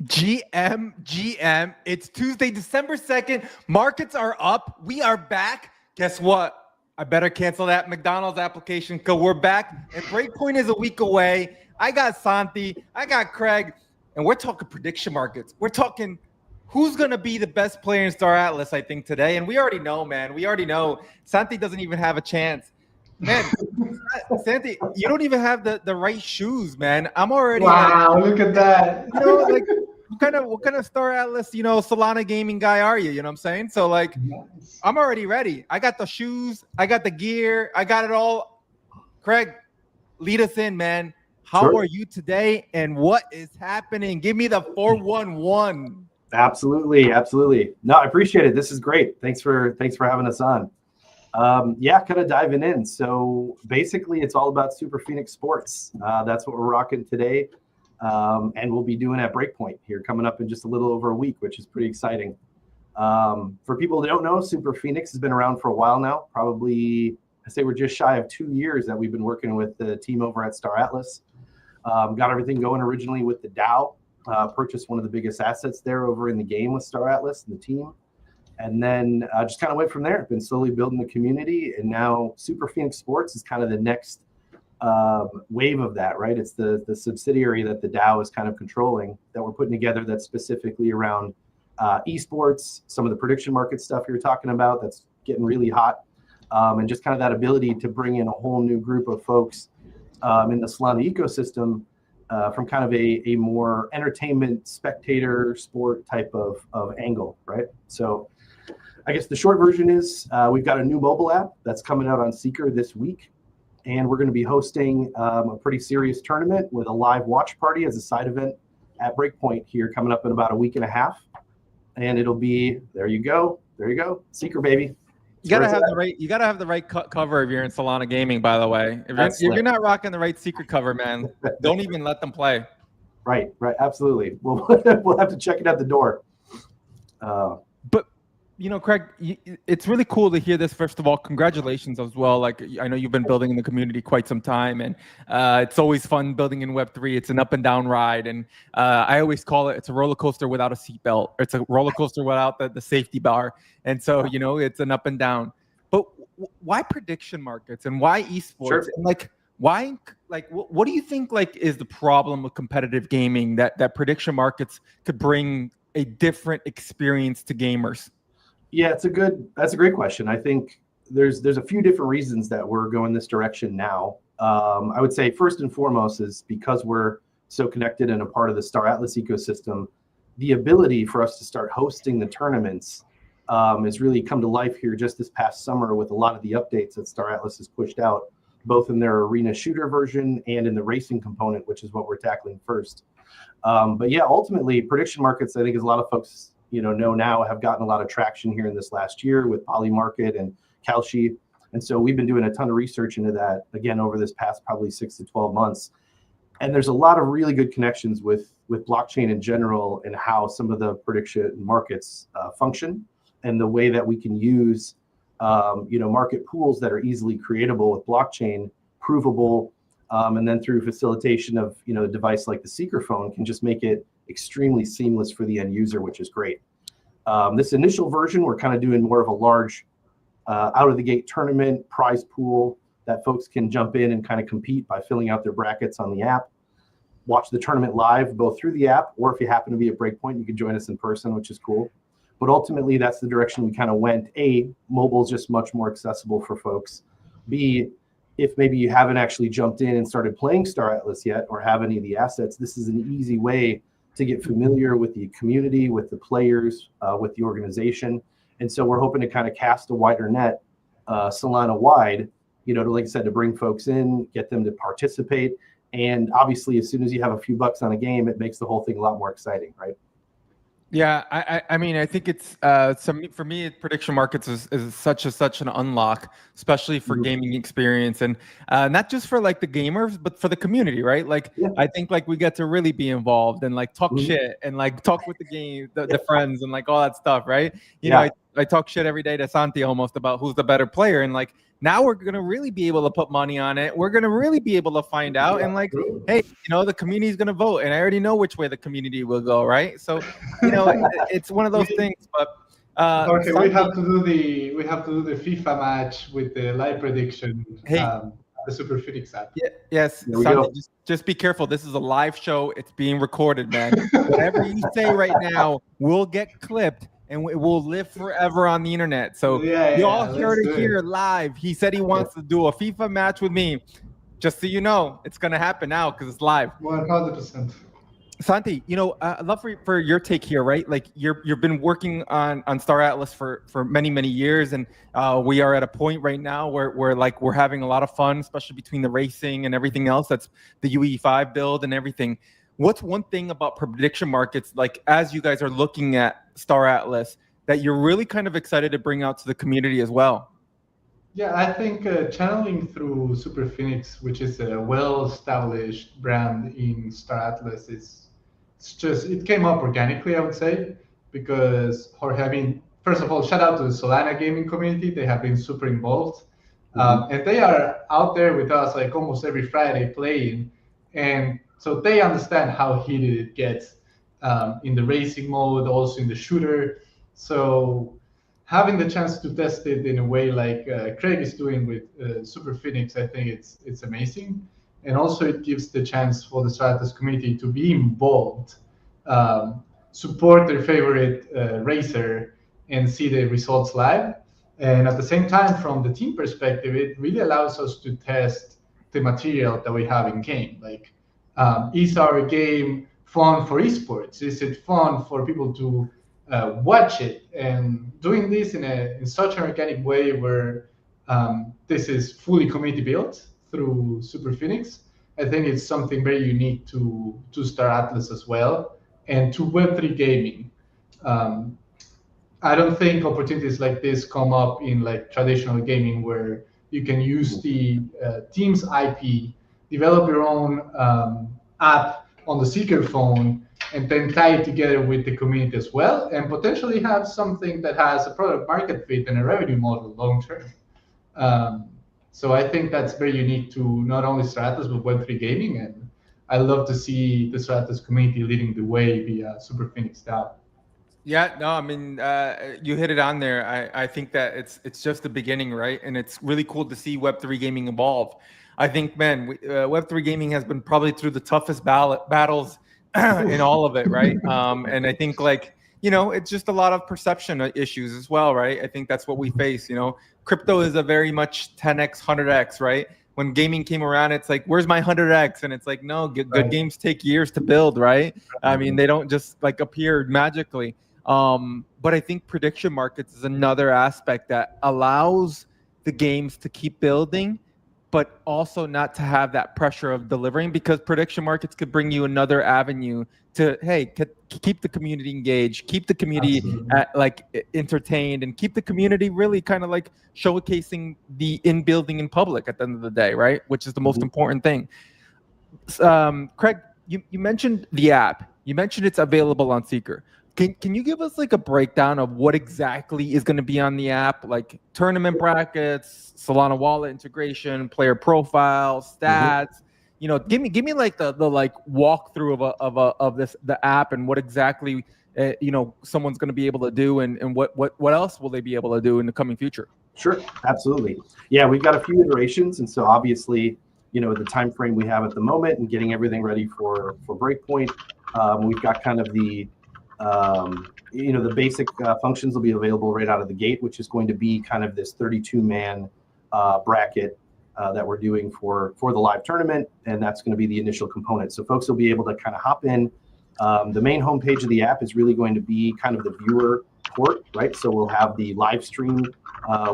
GM. It's Tuesday, December 2nd. Markets are up. We are back. Guess what? I better cancel that McDonald's application because we're back. And Breakpoint is a week away. I got Santi. I got Craig. And we're talking prediction markets. We're talking who's going to be the best player in Star Atlas, I think, today. And we already know, man. We already know. Santi doesn't even have a chance. Man, Santi, you don't even have the right shoes, man. I'm already look at that. like what kind of Star Atlas, Solana gaming guy are you? You know what I'm saying? So Nice. I'm already ready. I got the shoes, I got the gear, I got it all. Craig, lead us in, man. How are you today and what is happening? Give me the 411. Absolutely. No, I appreciate it. This is great. Thanks for having us on. Kind of diving in. So basically it's all about Super Phoenix Sports. That's what we're rocking today. And we'll be doing at Breakpoint here coming up in just a little over a week, which is pretty exciting. For people that don't know, Super Phoenix has been around for a while now. Probably, I say we're just shy of 2 years that we've been working with the team over at Star Atlas. Got everything going originally with the DAO. Purchased one of the biggest assets there over in the game with Star Atlas and the team. And then just kind of went from there. Been slowly building the community. And now Super Phoenix Sports is kind of the next wave of that, right? It's the subsidiary that the DAO is kind of controlling that we're putting together that's specifically around esports, some of the prediction market stuff you're talking about that's getting really hot, and just kind of that ability to bring in a whole new group of folks in the Solana ecosystem from kind of a more entertainment, spectator, sport type of angle, right? So I guess the short version is we've got a new mobile app that's coming out on Seeker this week. And we're going to be hosting a pretty serious tournament with a live watch party as a side event at Breakpoint here coming up in about a week and a half. And it'll be, there you go, Seeker, baby. You gotta have the right cover if you're in Solana gaming, by the way. If you're not rocking the right secret cover, man, don't even let them play. Right, absolutely. We'll have to check it at the door. But Craig, it's really cool to hear this. First of all, congratulations as well. Like, I know you've been building in the community quite some time, and it's always fun building in Web3. It's an up and down ride, and I always call it's a roller coaster without a seatbelt. It's a roller coaster without the safety bar, and so it's an up and down. But why prediction markets and why esports? Sure. And why? What do you think is the problem with competitive gaming that prediction markets could bring a different experience to gamers? Yeah, that's a great question. I think there's a few different reasons that we're going this direction now. I would say first and foremost is because we're so connected and a part of the Star Atlas ecosystem, the ability for us to start hosting the tournaments has really come to life here just this past summer with a lot of the updates that Star Atlas has pushed out, both in their arena shooter version and in the racing component, which is what we're tackling first. But yeah, ultimately prediction markets, I think as a lot of folks know now, have gotten a lot of traction here in this last year with Polymarket and Kalshi. And so we've been doing a ton of research into that, again, over this past probably 6 to 12 months. And there's a lot of really good connections with blockchain in general and how some of the prediction markets function and the way that we can use, market pools that are easily creatable with blockchain, provable, and then through facilitation of, a device like the Seeker phone can just make it extremely seamless for the end user, which is great. This initial version, we're kind of doing more of a large out of the gate tournament prize pool that folks can jump in and kind of compete by filling out their brackets on the app, watch the tournament live, both through the app, or if you happen to be at Breakpoint, you can join us in person, which is cool. But ultimately, that's the direction we kind of went. A, mobile is just much more accessible for folks. B, if maybe you haven't actually jumped in and started playing Star Atlas yet or have any of the assets, this is an easy way to get familiar with the community, with the players, with the organization. And so we're hoping to kind of cast a wider net, Solana wide, like I said, to bring folks in, get them to participate. And obviously, as soon as you have a few bucks on a game, it makes the whole thing a lot more exciting, right? Yeah, I mean, I think it's for me, prediction markets is such an unlock, especially for gaming experience, and not just for the gamers, but for the community, right? I think we get to really be involved and talk shit and talk with the game, the friends and all that stuff, right? I talk shit every day to Santi almost about who's the better player, and like now we're gonna really be able to put money on it. We're gonna really be able to find out, and like, hey, the community's gonna vote, and I already know which way the community will go, right? So, it's one of those things. But okay, we have to do the FIFA match with the live prediction. Hey. The Super Phoenix app. Yes, Santi, just be careful. This is a live show. It's being recorded, man. Whatever you say right now will get clipped and it will live forever on the internet. So you all heard it here live. He said he wants to do a FIFA match with me. Just so you know, it's going to happen now because it's live. 100%. Santi, I'd love for your take here, right? Like you've been working on Star Atlas for many, many years, and we are at a point right now where we're having a lot of fun, especially between the racing and everything else. That's the UE5 build and everything. What's one thing about prediction markets, like as you guys are looking at Star Atlas, that you're really kind of excited to bring out to the community as well? Yeah, I think channeling through Super Phoenix, which is a well-established brand in Star Atlas, it came up organically, I would say, because Jorge, first of all, shout out to the Solana gaming community. They have been super involved. And they are out there with us like almost every Friday playing. And so they understand how heated it gets in the racing mode, also in the shooter. So having the chance to test it in a way like Craig is doing with Super Phoenix, I think it's amazing. And also it gives the chance for the Star Atlas community to be involved, support their favorite racer, and see the results live. And at the same time, from the team perspective, it really allows us to test the material that we have in game. Like, is our game fun for esports? Is it fun for people to watch it? And doing this in such an organic way where this is fully community built through Super Phoenix, I think it's something very unique to Star Atlas as well, and to Web3 gaming. I don't think opportunities like this come up in like traditional gaming where you can use the team's IP, develop your own app on the Seeker phone, and then tie it together with the community as well, and potentially have something that has a product market fit and a revenue model long term. So I think that's very unique to not only Star Atlas, but Web3 gaming. And I love to see the Star Atlas community leading the way via Super Phoenix DAO. Yeah, no, I mean, you hit it on there. I think that it's just the beginning, right? And it's really cool to see Web3 gaming evolve. I think, man, Web3 gaming has been probably through the toughest battles in all of it, right? And I think it's just a lot of perception issues as well, right? I think that's what we face, Crypto is a very much 10x, 100x, right? When gaming came around, it's like, where's my 100x? And it's like, no, good games take years to build, right? I mean, they don't just appear magically. But I think prediction markets is another aspect that allows the games to keep building, but also not to have that pressure of delivering, because prediction markets could bring you another avenue to, hey, keep the community engaged, keep the community entertained, and keep the community really kind of showcasing the in-building in public at the end of the day, right? Which is the most important thing. Craig, you mentioned the app. You mentioned it's available on Seeker. Can you give us a breakdown of what exactly is going to be on the app, like tournament brackets, Solana wallet integration, player profile, stats? Give me the walkthrough of the app and what exactly someone's going to be able to do, and what else will they be able to do in the coming future? Sure, absolutely. Yeah, we've got a few iterations, and so obviously, the time frame we have at the moment and getting everything ready for Breakpoint, we've got kind of the the basic functions will be available right out of the gate, which is going to be kind of this 32-man bracket that we're doing for the live tournament, and that's going to be the initial component. So folks will be able to kind of hop in. The main homepage of the app is really going to be kind of the viewer port, right? So we'll have the live stream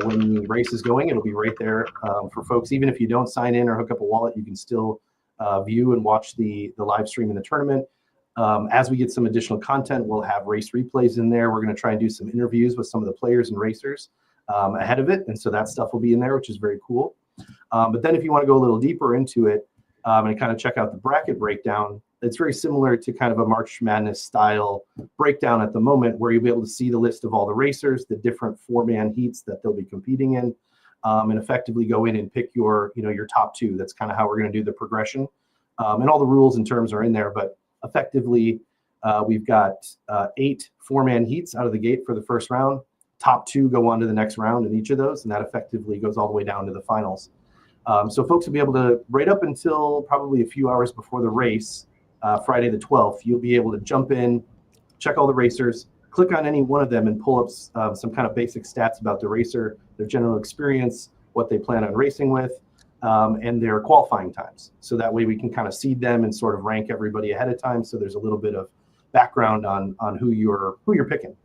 when the race is going. It'll be right there for folks. Even if you don't sign in or hook up a wallet, you can still view and watch the live stream in the tournament. As we get some additional content, we'll have race replays in there. We're going to try and do some interviews with some of the players and racers ahead of it. And so that stuff will be in there, which is very cool. But then if you want to go a little deeper into it and kind of check out the bracket breakdown, it's very similar to kind of a March Madness style breakdown at the moment, where you'll be able to see the list of all the racers, the different 4-man heats that they'll be competing in, and effectively go in and pick your top 2. That's kind of how we're going to do the progression. And all the rules and terms are in there, but effectively we've got 8 4-man heats out of the gate for the first round. Top 2 go on to the next round in each of those, and that effectively goes all the way down to the finals. So folks will be able to, right up until probably a few hours before the race, Friday the 12th, you'll be able to jump in, check all the racers, click on any one of them and pull up some kind of basic stats about the racer, their general experience, what they plan on racing with, and their qualifying times. So that way we can kind of seed them and sort of rank everybody ahead of time. So there's a little bit of background on who you're picking.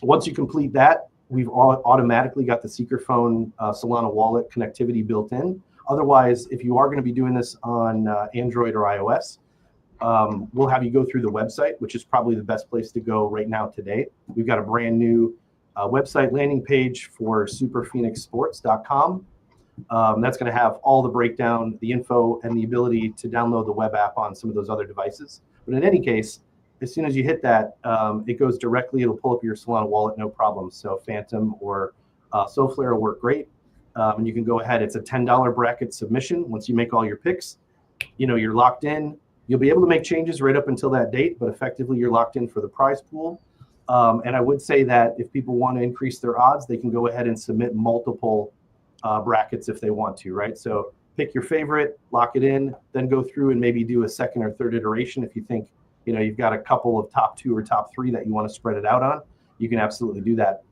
Once you complete that, we've automatically got the Secretphone Solana wallet connectivity built in. Otherwise, if you are going to be doing this on Android or iOS, we'll have you go through the website, which is probably the best place to go right now today. We've got a brand new website landing page for superphoenixsports.com. That's going to have all the breakdown, the info, and the ability to download the web app on some of those other devices. But in any case, as soon as you hit that, it goes directly, it'll pull up your Solana wallet, no problem. So Phantom or Solflare will work great. And you can go ahead. It's a $10 bracket submission. Once you make all your picks, you're locked in. You'll be able to make changes right up until that date, but effectively you're locked in for the prize pool. And I would say that if people want to increase their odds, they can go ahead and submit multiple brackets if they want to, right? So pick your favorite, lock it in, then go through and maybe do a second or third iteration. If you think, you've got a couple of top 2 or top 3 that you want to spread it out on, you can absolutely do that.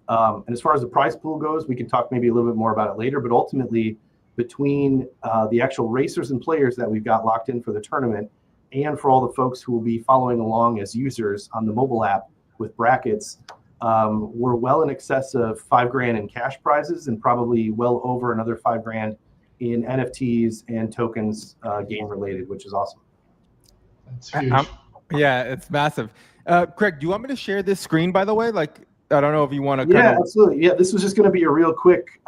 And as far as the prize pool goes, we can talk maybe a little bit more about it later, but ultimately between the actual racers and players that we've got locked in for the tournament, and for all the folks who will be following along as users on the mobile app with brackets, we're well in excess of $5,000 in cash prizes and probably well over another $5,000 in NFTs and tokens game related, which is awesome. That's huge. Yeah, it's massive. Craig, do you want me to share this screen, by the way? Like, I don't know if you want to. Yeah, absolutely. Yeah, this was just going to be a real quick.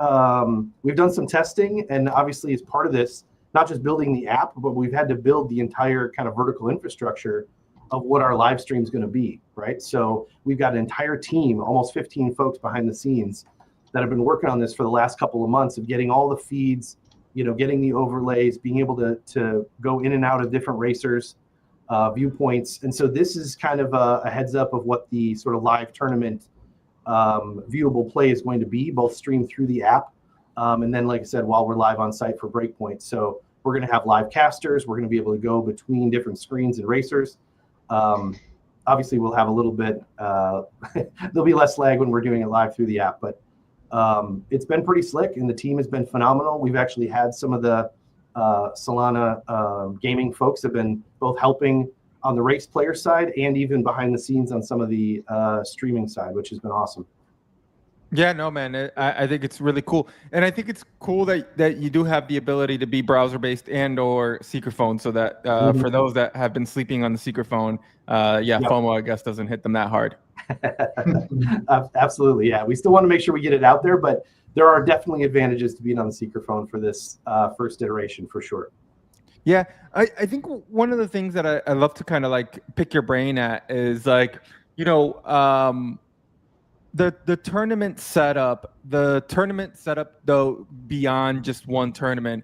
We've done some testing, and obviously, as part of this, not just building the app, but we've had to build the entire kind of vertical infrastructure of what our live stream is going to be, right? So we've got an entire team, almost 15 folks behind the scenes that have been working on this for the last couple of months of getting all the feeds, getting the overlays, being able to go in and out of different racers, viewpoints. And so this is kind of a heads up of what the sort of live tournament viewable play is going to be, both streamed through the app. And then, like I said, while we're live on site for Breakpoint. So we're going to have live casters. We're going to be able to go between different screens and racers. Obviously, we'll have a little bit, there'll be less lag when we're doing it live through the app, but it's been pretty slick and the team has been phenomenal. We've actually had some of the Solana gaming folks have been both helping on the race player side and even behind the scenes on some of the streaming side, which has been awesome. Yeah, no, man, I think it's really cool. And I think it's cool that you do have the ability to be browser-based and or Secretphone, so that for those that have been sleeping on the Secretphone, FOMO, I guess, doesn't hit them that hard. Absolutely, yeah. We still want to make sure we get it out there, but there are definitely advantages to being on the Secretphone for this first iteration, for sure. Yeah, I think one of the things that I love to kind of like pick your brain at is like, the tournament setup, though beyond just one tournament,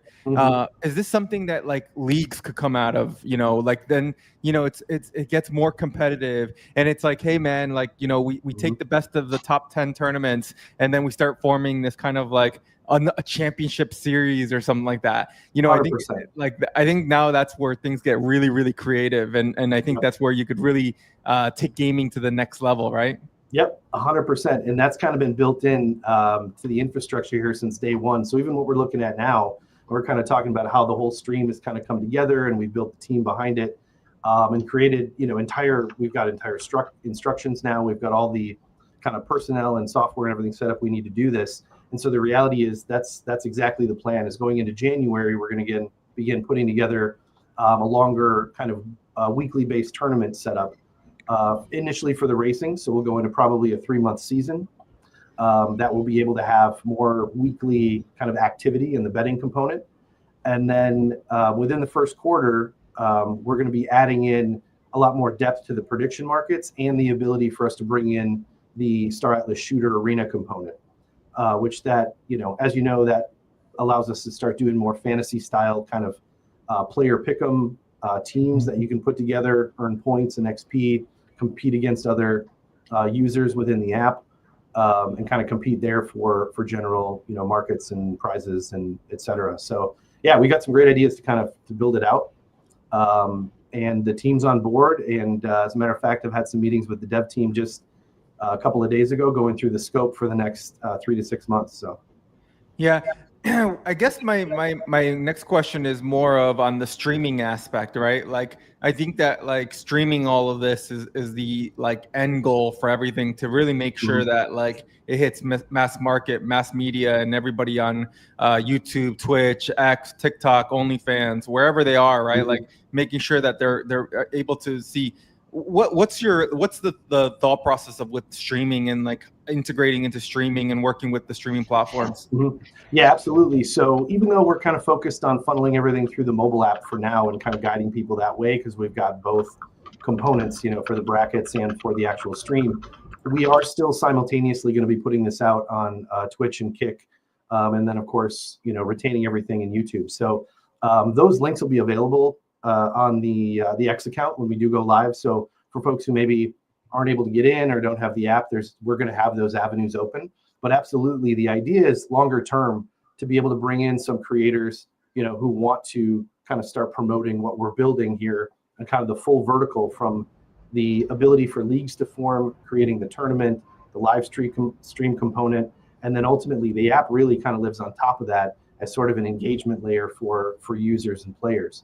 is this something that like leagues could come out of? Then it gets more competitive, and it's like, hey man, like we take the best of the top 10 tournaments, and then we start forming this kind of like a championship series or something like that. I think now that's where things get really, really creative, and I think that's where you could really take gaming to the next level, right? Yep, 100%. And that's kind of been built in to the infrastructure here since day one. So even what we're looking at now, we're kind of talking about how the whole stream has kind of come together, and we built the team behind it and created, we've got entire instructions now. We've got all the kind of personnel and software and everything set up we need to do this. And so the reality is that's exactly the plan. Is going into January, we're going to begin putting together a longer kind of weekly based tournament setup. Initially for the racing, so we'll go into probably a 3-month season that will be able to have more weekly kind of activity in the betting component. And then within the first quarter, we're going to be adding in a lot more depth to the prediction markets and the ability for us to bring in the Star Atlas Shooter Arena component, which that, as you know, that allows us to start doing more fantasy style kind of player pick'em teams that you can put together, earn points and XP, compete against other users within the app, and kind of compete there for general, markets and prizes and et cetera. So yeah, we got some great ideas to build it out. And the team's on board. And as a matter of fact, I've had some meetings with the dev team just a couple of days ago, going through the scope for the next 3 to 6 months. So Yeah. I guess my next question is more of on the streaming aspect, right? Like, I think that like streaming all of this is the like end goal for everything, to really make sure that like it hits mass market, mass media, and everybody on YouTube, Twitch, X, TikTok, OnlyFans, wherever they are, right? Like making sure that they're able to see what's the thought process of with streaming and like integrating into streaming and working with the streaming platforms. Yeah, absolutely. So even though we're kind of focused on funneling everything through the mobile app for now and kind of guiding people that way, because we've got both components, for the brackets and for the actual stream, we are still simultaneously going to be putting this out on Twitch and Kick, and then of course, retaining everything in YouTube. So those links will be available on the X account when we do go live. So for folks who maybe aren't able to get in or don't have the app, we're going to have those avenues open. But absolutely, the idea is longer term to be able to bring in some creators, who want to kind of start promoting what we're building here, and kind of the full vertical, from the ability for leagues to form, creating the tournament, the live stream component, and then ultimately the app really kind of lives on top of that as sort of an engagement layer for users and players.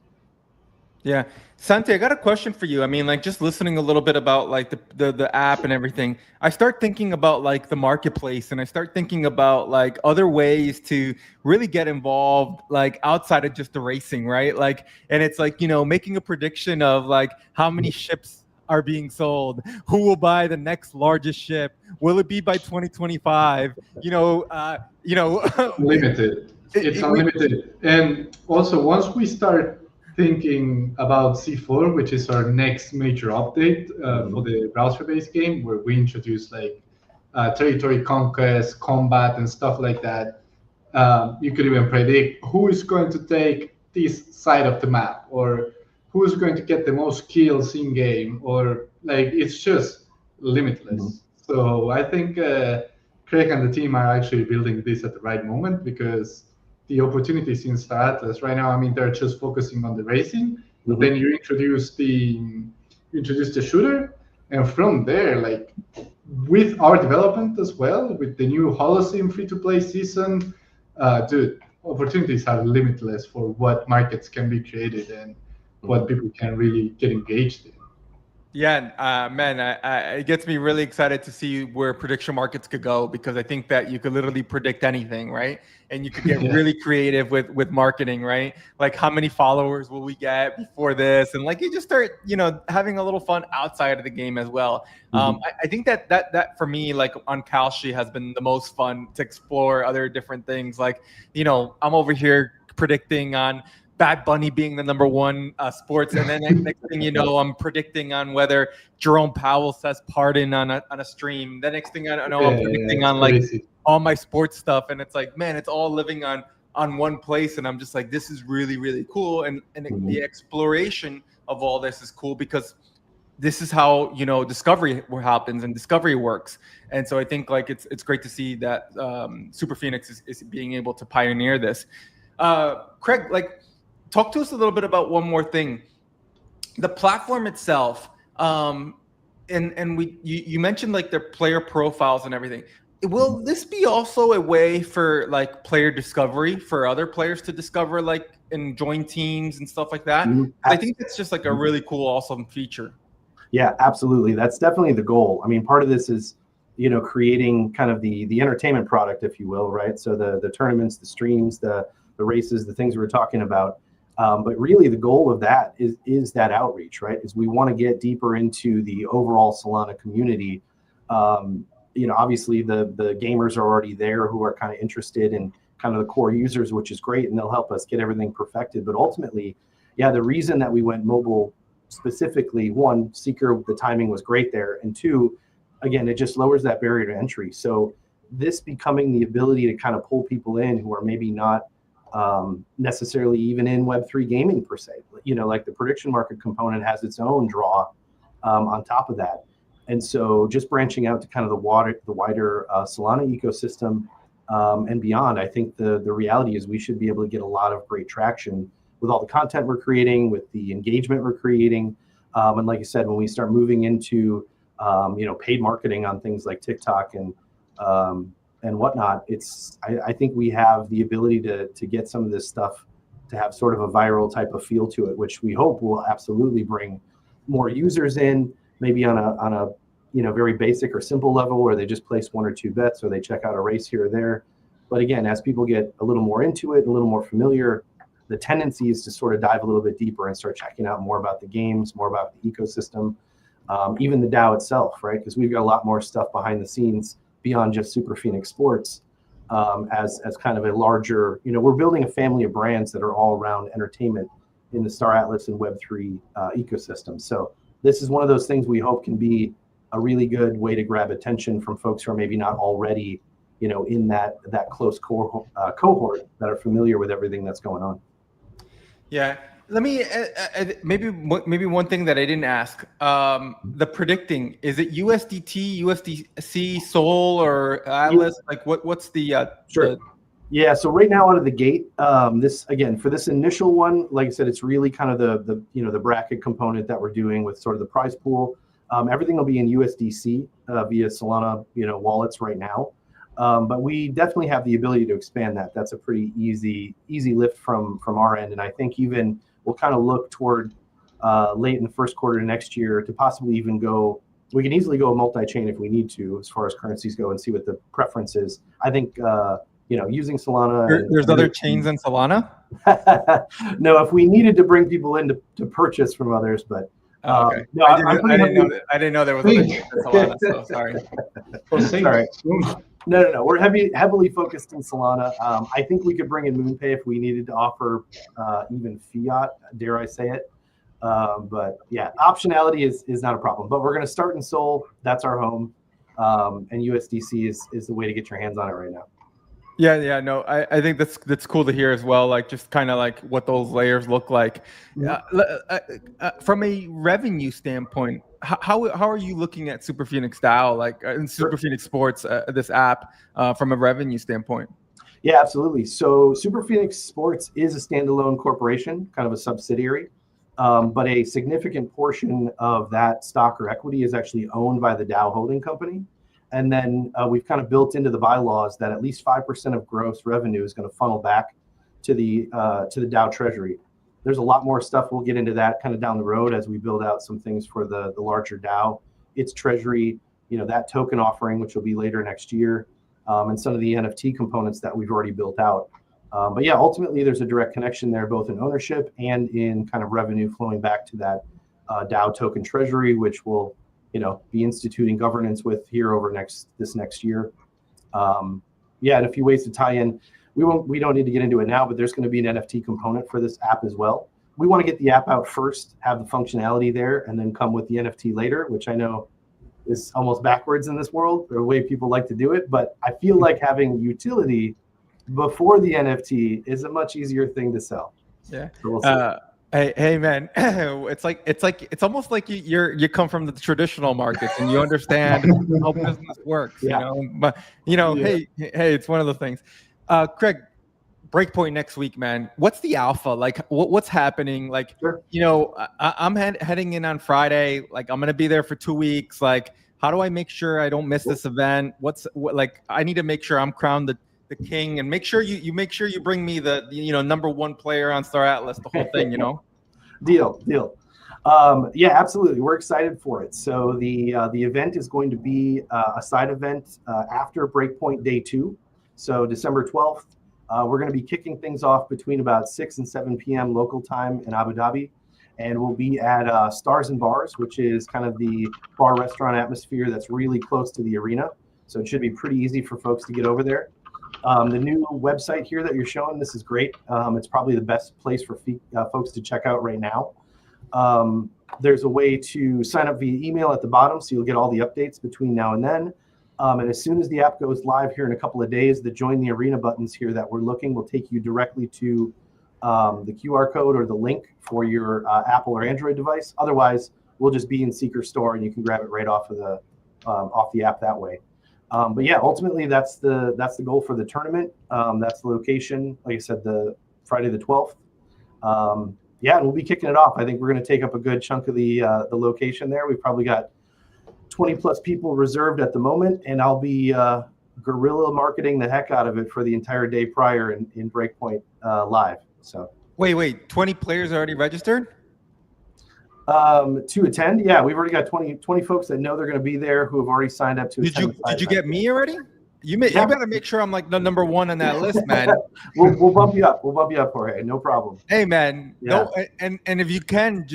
Yeah. Santi, I got a question for you. I mean, like just listening a little bit about like the app and everything, I start thinking about like the marketplace, and I start thinking about like other ways to really get involved, like outside of just the racing, right? Like, and it's like, making a prediction of like how many ships are being sold, who will buy the next largest ship, will it be by 2025? Limited. It's unlimited. And also, once we start thinking about C4, which is our next major update for the browser-based game, where we introduce like territory conquest, combat, and stuff like that. You could even predict who is going to take this side of the map, or who is going to get the most kills in game, or like it's just limitless. So I think Craig and the team are actually building this at the right moment, because the opportunities in Star Atlas right now, I mean, they're just focusing on the racing. But then you introduce the shooter, and from there, like with our development as well, with the new Holocene free-to-play season, dude, opportunities are limitless for what markets can be created and what people can really get engaged in. Yeah, man, it gets me really excited to see where prediction markets could go, because I think that you could literally predict anything, right? And you could get really creative with marketing, right? Like how many followers will we get before this? And like you just start, having a little fun outside of the game as well. I think that for me, like on Kalshi, has been the most fun to explore other different things. Like, I'm over here predicting on Bad Bunny being the number one sports, and then next thing you know, I'm predicting on whether Jerome Powell says pardon on a stream. The next thing I know, I'm predicting on like all my sports stuff, and it's like, man, it's all living on one place, and I'm just like, this is really, really cool, and the exploration of all this is cool, because this is how discovery happens and discovery works. And so I think like it's great to see that Super Phoenix is being able to pioneer this. Craig, like, talk to us a little bit about one more thing, the platform itself. And you mentioned like their player profiles and everything. Will this be also a way for like player discovery for other players to discover like and join teams and stuff like that? I think it's just like a really cool, awesome feature. Yeah, absolutely. That's definitely the goal. I mean, part of this is, creating kind of the entertainment product, if you will, right? So the tournaments, the streams, the races, the things we're talking about. But really the goal of that is that outreach, right? Is we want to get deeper into the overall Solana community. Obviously the gamers are already there who are kind of interested in kind of the core users, which is great, and they'll help us get everything perfected. But ultimately, yeah, the reason that we went mobile specifically, one, Seeker, the timing was great there, and two, again, it just lowers that barrier to entry. So this becoming the ability to kind of pull people in who are maybe not necessarily even in Web3 gaming per se, like the prediction market component has its own draw on top of that. And so just branching out to kind of the wider Solana ecosystem and beyond, I think the reality is we should be able to get a lot of great traction with all the content we're creating, with the engagement we're creating. And like I said, when we start moving into paid marketing on things like TikTok and whatnot, I think we have the ability to get some of this stuff to have sort of a viral type of feel to it, which we hope will absolutely bring more users in, maybe on a very basic or simple level where they just place 1 or 2 bets or they check out a race here or there. But again, as people get a little more into it, a little more familiar, the tendency is to sort of dive a little bit deeper and start checking out more about the games, more about the ecosystem, even the DAO itself, right? Because we've got a lot more stuff behind the scenes beyond just Super Phoenix Sports as kind of a larger, we're building a family of brands that are all around entertainment in the Star Atlas and Web3 ecosystem. So this is one of those things we hope can be a really good way to grab attention from folks who are maybe not already, in that close cohort that are familiar with everything that's going on. Yeah. Let me maybe one thing that I didn't ask. The predicting, is it USDT, USDC, Sol, or Atlas? Like what's the sure. Yeah, so right now out of the gate, this again for this initial one, like I said, it's really kind of the bracket component that we're doing with sort of the prize pool. Everything will be in USDC via Solana, wallets right now. But we definitely have the ability to expand that. That's a pretty easy lift from our end, and I think even we'll kind of look toward late in the first quarter of next year to possibly even go. We can easily go multi-chain if we need to, as far as currencies go, and see what the preference is. I think using Solana. There's other chains than Solana. No, if we needed to bring people in to purchase from others, but. Okay. No, I didn't know there was other chains than Solana. So sorry. Sorry. No. We're heavily focused in Solana. I think we could bring in MoonPay if we needed to offer even fiat, dare I say it. But yeah, optionality is not a problem. But we're going to start in Sol. That's our home. And USDC is the way to get your hands on it right now. Yeah, no, I think that's cool to hear as well. Like just kind of like what those layers look like. From a revenue standpoint, how are you looking at Super Phoenix DAO, like in Super Phoenix Sports, this app, from a revenue standpoint? Yeah, absolutely. So Super Phoenix Sports is a standalone corporation, kind of a subsidiary, but a significant portion of that stock or equity is actually owned by the DAO holding company. And then we've kind of built into the bylaws that at least 5% of gross revenue is going to funnel back to the DAO treasury. There's a lot more stuff. We'll get into that kind of down the road as we build out some things for the larger DAO, its treasury, that token offering, which will be later next year, and some of the NFT components that we've already built out. But yeah, ultimately there's a direct connection there, both in ownership and in kind of revenue flowing back to that DAO token treasury, which will be instituting governance with here over this next year. And a few ways to tie in. We don't need to get into it now, but there's going to be an NFT component for this app as well. We want to get the app out first, have the functionality there, and then come with the NFT later, which I know is almost backwards in this world, the way people like to do it. But I feel like having utility before the NFT is a much easier thing to sell. Yeah. So we'll see. Hey, man! It's almost like you come from the traditional markets and you understand how business works. Yeah. But hey, it's one of the things. Craig, Breakpoint next week, man. What's the alpha like? What's happening? Like, Sure. I'm heading in on Friday. Like, I'm gonna be there for 2 weeks. Like, how do I make sure I don't miss this event? I need to make sure I'm crowned the king, and make sure you bring me the number one player on Star Atlas, the whole thing. Deal. Yeah, absolutely. We're excited for it. So the event is going to be a side event after Breakpoint Day 2. So December 12th, we're going to be kicking things off between about 6 and 7 p.m. local time in Abu Dhabi. And we'll be at Stars and Bars, which is kind of the bar restaurant atmosphere that's really close to the arena. So it should be pretty easy for folks to get over there. The new website here that you're showing, this is great. It's probably the best place for folks to check out right now. There's a way to sign up via email at the bottom, so you'll get all the updates between now and then. And as soon as the app goes live here in a couple of days, the Join the Arena buttons here that we're looking will take you directly to the QR code or the link for your Apple or Android device. Otherwise, we'll just be in Seeker Store, and you can grab it right off of the app that way. But yeah, ultimately that's the goal for the tournament. That's the location. Like I said, the Friday the 12th. Yeah, and we'll be kicking it off. I think we're going to take up a good chunk of the location there. We've probably got 20 plus people reserved at the moment, and I'll be guerrilla marketing the heck out of it for the entire day prior in Breakpoint Live. So Wait, 20 players already registered? To attend, yeah, we've already got 20 folks that know they're going to be there who have already signed up to attend. Did you get me already? You better make sure I'm like the number one on that list, man. We'll bump you up. We'll bump you up, Jorge. No problem. Hey, man. Yeah. No, and if you can,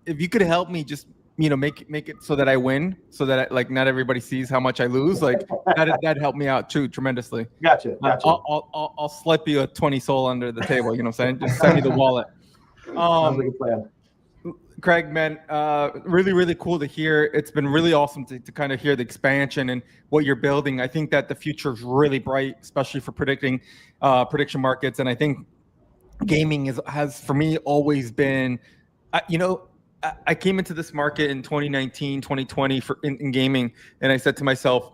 if you could help me, just make it so that I win, so that not everybody sees how much I lose. Like that'd help me out too tremendously. Gotcha. I'll slip you a 20 soul under the table. You know what I'm saying? Just send me the wallet. Sounds like a plan. Craig, man, really, really cool to hear. It's been really awesome to kind of hear the expansion and what you're building. I think that the future is really bright, especially for prediction markets. And I think gaming has for me always been, I came into this market in 2019, 2020 in gaming, and I said to myself,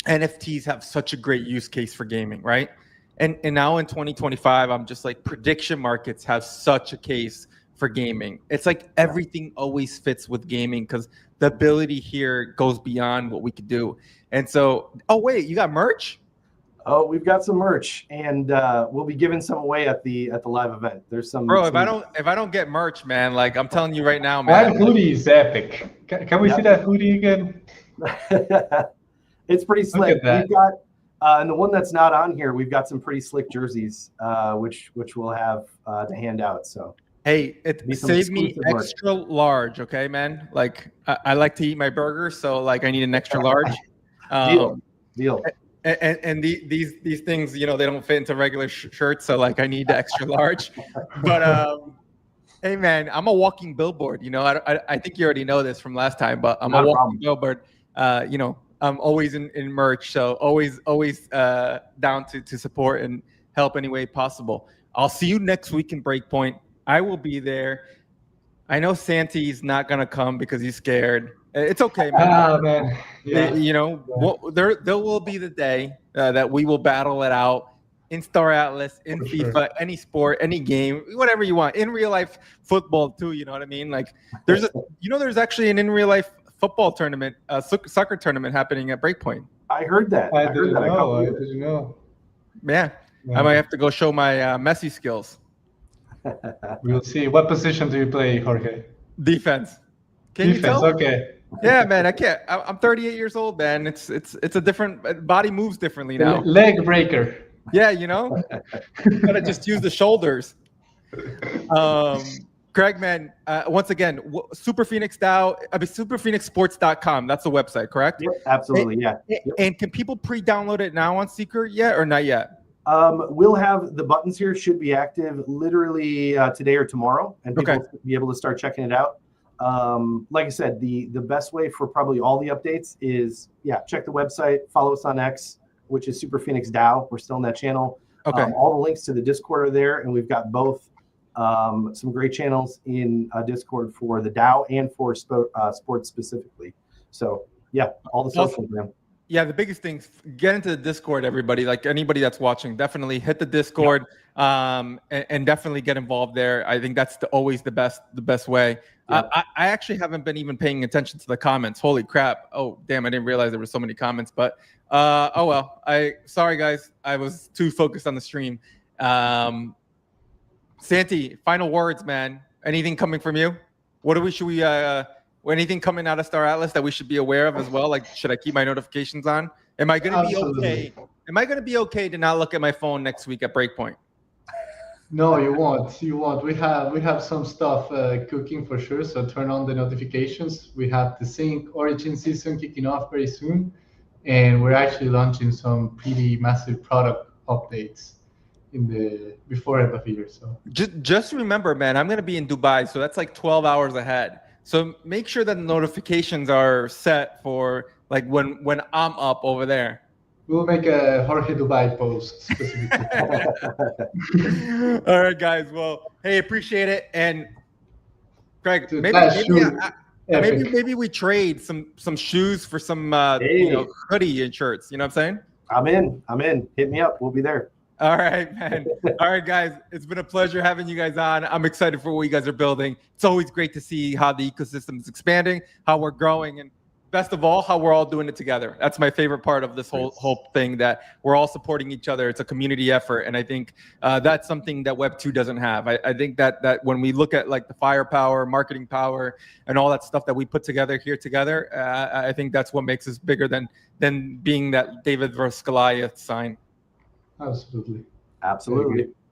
NFTs have such a great use case for gaming, right? And now in 2025, I'm just like, prediction markets have such a case for gaming. It's like everything always fits with gaming because the ability here goes beyond what we could do. And so, oh wait, you got merch? Oh, we've got some merch, and we'll be giving some away at the live event. There's some. Bro, if I don't get merch, man, like I'm telling you right now, man. That hoodie is epic. Can we see that hoodie again? It's pretty slick. We've got, and the one that's not on here, we've got some pretty slick jerseys, which we'll have to hand out. So. Hey, save me extra large, okay, man? Like I like to eat my burger, so like I need an extra large. Deal. And these things, they don't fit into regular shirts, so like I need the extra large. But hey, man, I'm a walking billboard. I think you already know this from last time, but I'm a walking billboard. I'm always in merch, so always down to support and help any way possible. I'll see you next week in Breakpoint. I will be there. I know Santi's not gonna come because he's scared. It's okay, man. Man. Yeah. There will be the day that we will battle it out in Star Atlas, in For FIFA, sure. Any sport, any game, whatever you want. In real life football too. You know what I mean? Like there's actually an in real life football tournament, soccer tournament happening at Breakpoint. I heard that. I didn't know. Yeah, I might have to go show my Messi skills. We'll see. What position do you play, Jorge? Defense. Can you tell? Okay. Yeah, man. I can't. I'm 38 years old, man. It's a different body moves differently now. Leg breaker. Yeah, gotta just use the shoulders. Greg, man. Once again, Super Phoenix DAO. SuperPhoenixSports.com. That's the website, correct? Yep, absolutely. And can people pre-download it now on Seeker yet or not yet? We'll have the buttons here should be active literally today or tomorrow, and people will be able to start checking it out. Like I said, the best way for probably all the updates is check the website, follow us on X, which is Super Phoenix DAO. We're still in that channel. Okay. All the links to the Discord are there, and we've got both some great channels in Discord for the DAO and for sports specifically. So all the socials, man. Yeah, the biggest thing, get into the Discord, everybody. Like anybody that's watching, definitely hit the Discord and definitely get involved there. I think that's always the best way. I actually haven't been even paying attention to the comments. Holy crap. Oh, damn, I didn't realize there were so many comments. But, oh, well. Sorry, guys. I was too focused on the stream. Santi, final words, man. Anything coming from you? Anything coming out of Star Atlas that we should be aware of as well? Like, should I keep my notifications on? Am I going to be okay? Am I going to be okay to not look at my phone next week at Breakpoint? No, you won't. You won't. We have some stuff cooking for sure. So turn on the notifications. We have the Sync Origin season kicking off very soon, and we're actually launching some pretty massive product updates in the before end of the year. So Just remember, man, I'm gonna be in Dubai, so that's like 12 hours ahead. So make sure that the notifications are set for like when I'm up over there. we'll make a Jorge Dubai post specifically. All right, guys. Well, hey, appreciate it. And Greg, Dude, maybe that maybe, shoe, maybe epic. maybe we trade some shoes for some Hey. hoodie and shirts. You know what I'm saying? I'm in. Hit me up. We'll be there. All right, man. All right, guys. It's been a pleasure having you guys on. I'm excited for what you guys are building. It's always great to see how the ecosystem is expanding, how we're growing, and best of all, how we're all doing it together. That's my favorite part of this whole thing, that we're all supporting each other. It's a community effort. And I think that's something that Web2 doesn't have. I think that when we look at like the firepower, marketing power, and all that stuff that we put together here together, I think that's what makes us bigger than being that David versus Goliath sign. Absolutely. Absolutely.